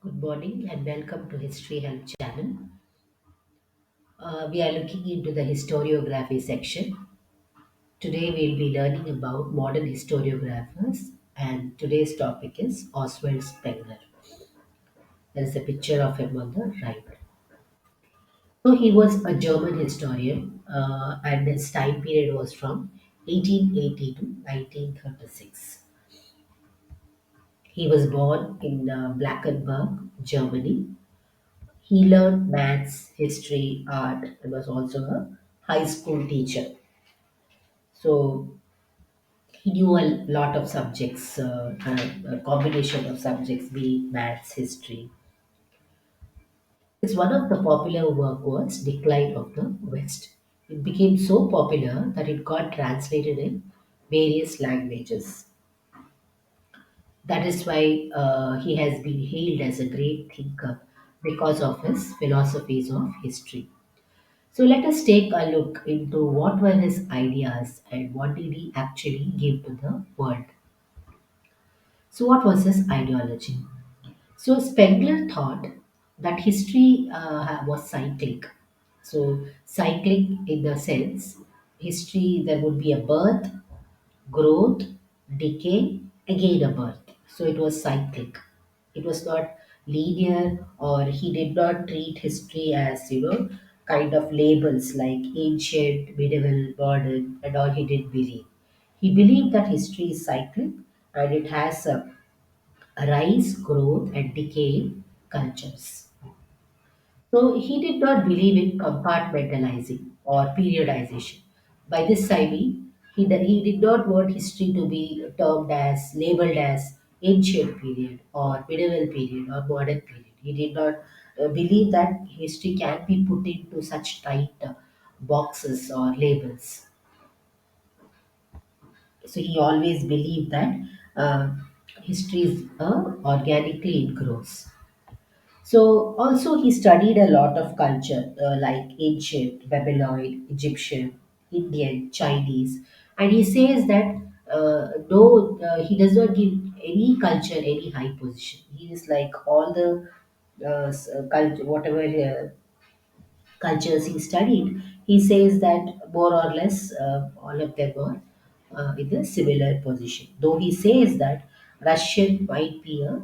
Good morning and welcome to History Help channel. We are looking into the historiography section. Today we'll be learning about modern historiographers and today's topic is Oswald Spengler. There is a picture of him on the right. So he was a German historian and his time period was from 1880 to 1936. He was born in Blackenberg, Germany. He learned maths, history, art, and was also a high school teacher. So he knew a lot of subjects, a combination of subjects, be it maths, history. It's one of the popular work was Decline of the West. It became so popular that it got translated in various languages. That is why he has been hailed as a great thinker because of his philosophies of history. So let us take a look into what were his ideas and what did he actually give to the world. So what was his ideology? So Spengler thought that history was cyclic. So cyclic in the sense history there would be a birth, growth, decay, again a birth. So it was cyclic. It was not linear, or he did not treat history as, kind of labels like ancient, medieval, modern, and all he did believe. He believed that history is cyclic and it has a rise, growth, and decay cultures. So he did not believe in compartmentalizing or periodization. By this I mean, he did not want history to be termed as, labeled as ancient period or medieval period or modern period. He did not believe that history can be put into such tight boxes or labels. So he always believed that history is organically it grows. So also he studied a lot of culture like ancient, Babylonian, Egyptian, Indian, Chinese, and he says that though he does not give any culture any high position. He is like all the culture, whatever cultures he studied. He says that more or less all of them are in a similar position. Though he says that Russian might be a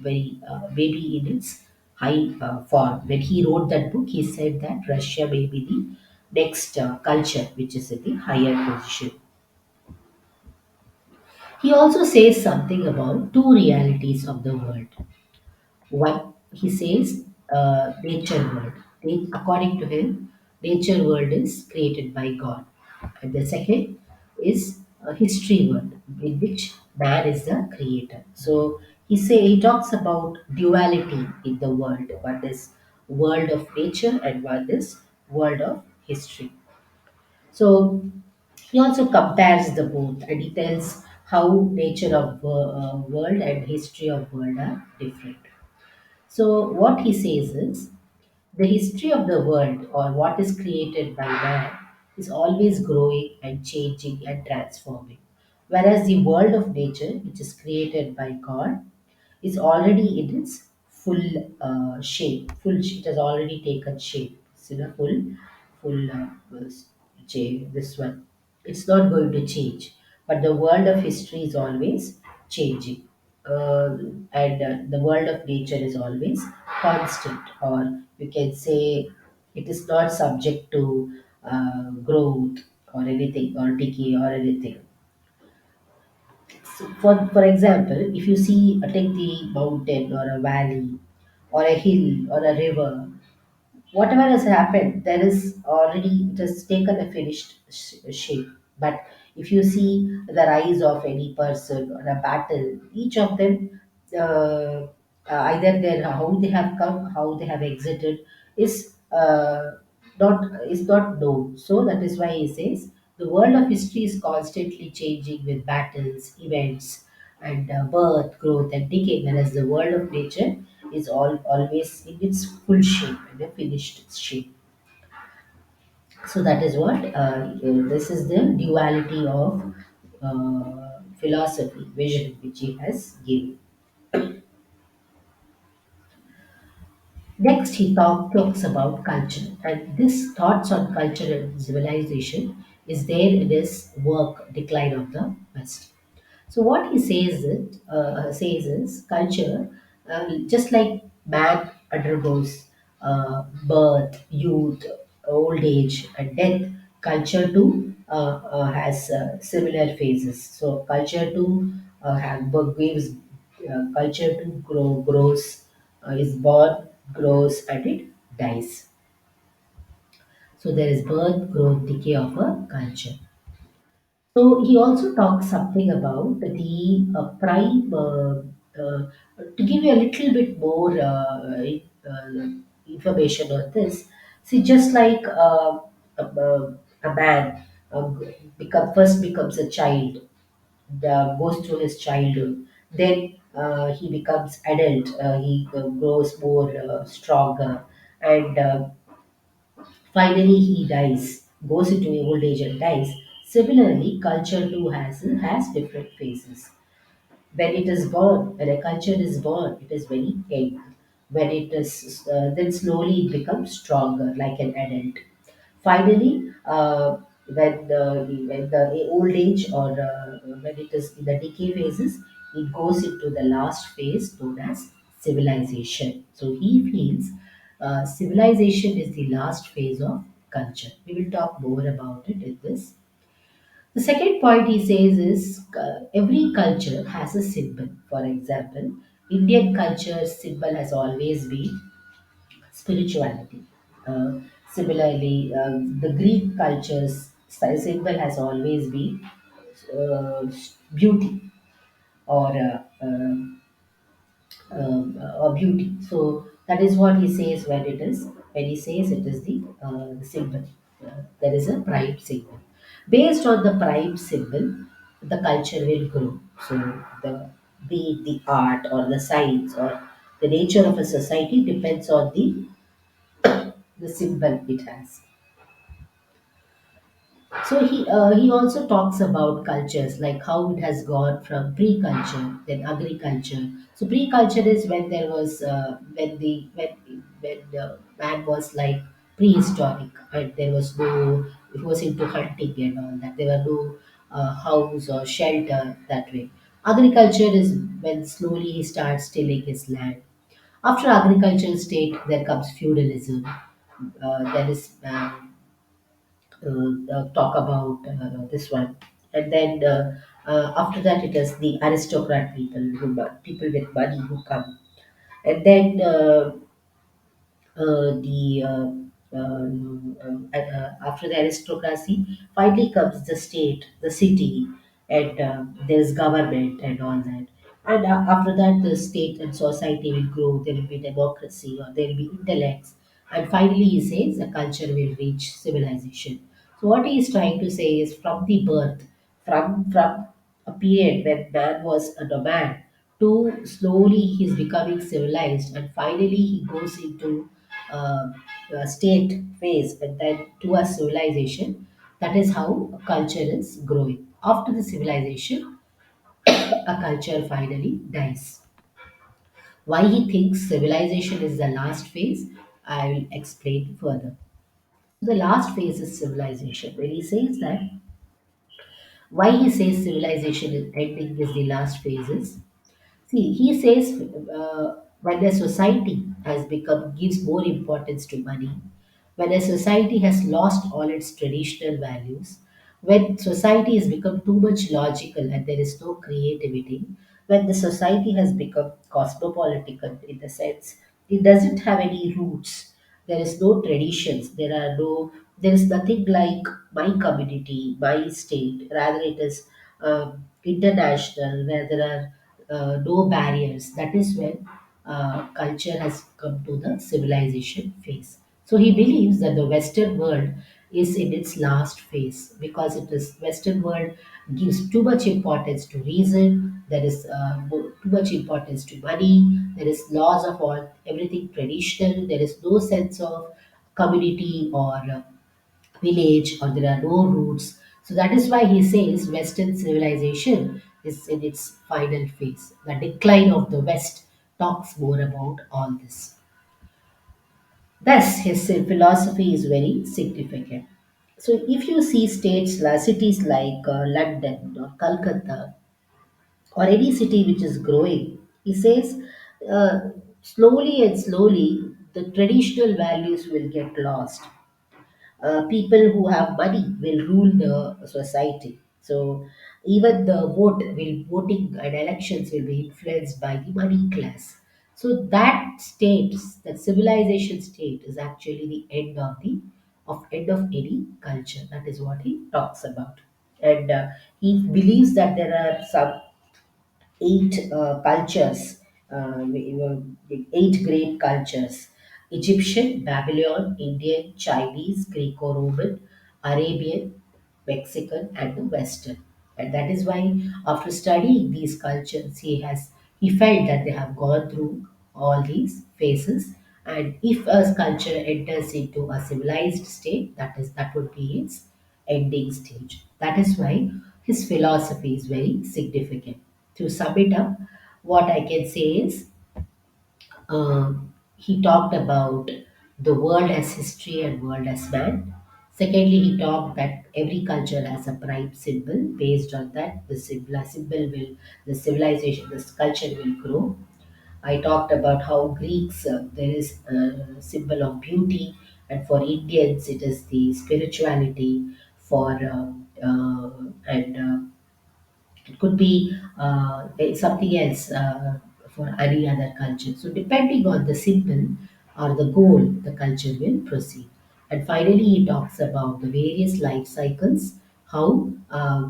very maybe in its high form. When he wrote that book, he said that Russia may be the next culture which is in the higher position. He also says something about two realities of the world. One, he says, nature world. According to him, nature world is created by God. And the second is a history world, in which man is the creator. So he talks about duality in the world. One is world of nature and one is world of history. So he also compares the both and he tells how nature of world and history of world are different. So, what he says is the history of the world or what is created by man is always growing and changing and transforming. Whereas the world of nature, which is created by God, is already in its full shape. It has already taken shape. It's in a full this one. It's not going to change. But the world of history is always changing. And the world of nature is always constant, or you can say it is not subject to growth or anything, or decay or anything. So for example, if you see, take the mountain or a valley or a hill or a river, whatever has happened, there is already it has taken a finished shape. But if you see the rise of any person or a battle, each of them, either their how they have come, how they have exited, is not known. So that is why he says the world of history is constantly changing with battles, events, and birth, growth, and decay, whereas the world of nature is always in its full shape and a finished shape. So that is what this is the duality of philosophy, vision which he has given. Next, talks about culture, and this thoughts on culture and civilization is there in his work Decline of the West. So what he says is culture, just like man undergoes birth, youth, old age, and death. Culture too has similar phases. So culture too gives culture too grows, is born, grows, and it dies. So there is birth, growth, decay of a culture. So he also talks something about the prime, to give you a little bit more information on this. See, just like a man first becomes a child, goes through his childhood, then he becomes adult, he grows more stronger, and finally, he dies, goes into old age and dies. Similarly, culture too has different phases. When it is born, when a culture is born, it is very young. When it is then slowly it becomes stronger, like an adult. Finally, when the old age or when it is in the decay phases, it goes into the last phase known as civilization. So he feels civilization is the last phase of culture. We will talk more about it in this. The second point he says is every culture has a symbol. For example, Indian culture's symbol has always been spirituality. Uh, Similarly, the Greek culture's symbol has always been beauty or or beauty. So that is what he says when he says it is the symbol. There is a prime symbol. Based on the prime symbol, the culture will grow. So the be it the art or the science or the nature of a society depends on the symbol it has. So he also talks about cultures like how it has gone from pre-culture, then agriculture. So pre-culture is when there was when man was like prehistoric and there was no, it was into hunting and all that. There were no house or shelter that way. Agriculture is when slowly he starts tilling his land. After agricultural state, there comes feudalism. There is talk about this one. And then after that, it is the aristocrat people, people with money who come. And then after the aristocracy, finally comes the state, the city, and there's government and all that. And after that, the state and society will grow. There will be democracy, or there will be intellects, and finally, he says the culture will reach civilization. So what he is trying to say is from the birth, from a period when man was a nomad to slowly he's becoming civilized, and finally he goes into uh, a state phase and then to a civilization. That is how a culture is growing. After the civilization, a culture finally dies. Why he thinks civilization is the last phase, I will explain further. The last phase is civilization. When he says that, why he says civilization is ending is the last phase is, see, he says when a society has become gives more importance to money, when a society has lost all its traditional values, when society has become too much logical and there is no creativity, when the society has become cosmopolitan in the sense it doesn't have any roots, there is no traditions, there is nothing like my community, my state, rather it is international where there are no barriers. That is when culture has come to the civilization phase. So he believes that the Western world is in its last phase because it is Western world gives too much importance to reason. There is too much importance to money. There is laws of all everything traditional. There is no sense of community or village or there are no roots. So that is why he says Western civilization is in its final phase. The decline of the West talks more about all this. Thus, his philosophy is very significant. So, if you see cities like London or Calcutta or any city which is growing, he says slowly and slowly the traditional values will get lost. People who have money will rule the society. So even the voting and elections will be influenced by the money class. So that civilization state, is actually the end of any culture. That is what he talks about, and he believes that there are some eight cultures, eight great cultures: Egyptian, Babylon, Indian, Chinese, Greco Roman, Arabian, Mexican, and the Western. And that is why, after studying these cultures, he felt that they have gone through all these phases. And if a culture enters into a civilized state, that would be its ending stage. That is why his philosophy is very significant. To sum it up, what I can say is he talked about the world as history and world as man. Secondly, he talked that every culture has a prime symbol. Based on that, the civilization, this culture will grow. I talked about how Greeks, there is a symbol of beauty, and for Indians, it is the spirituality. For and It could be something else for any other culture. So, depending on the symbol or the goal, the culture will proceed. And finally, he talks about the various life cycles, how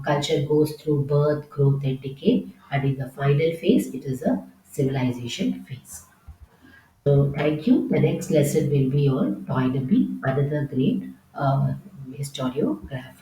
culture goes through birth, growth, and decay, and in the final phase, it is a civilization phase. So, thank you. The next lesson will be on Toynbee, another great historiographer.